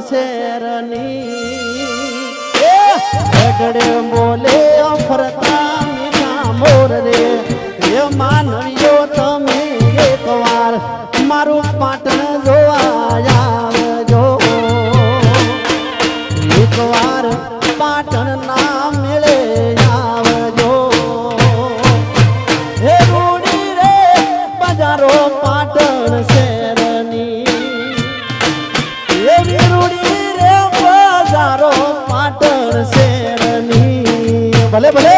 શેરની ગડે બોલે ફરતા મીઠા મોર રે એ માનવીઓ તમે એકવાર મારું પાટણ જોવા આવજો એકવાર પાટણ ના મેળે આવજો હે રૂડી રે બજારો પાટણ શેરની એવી રૂડી રે બજારો પાટણ શેરની ભલે ભલે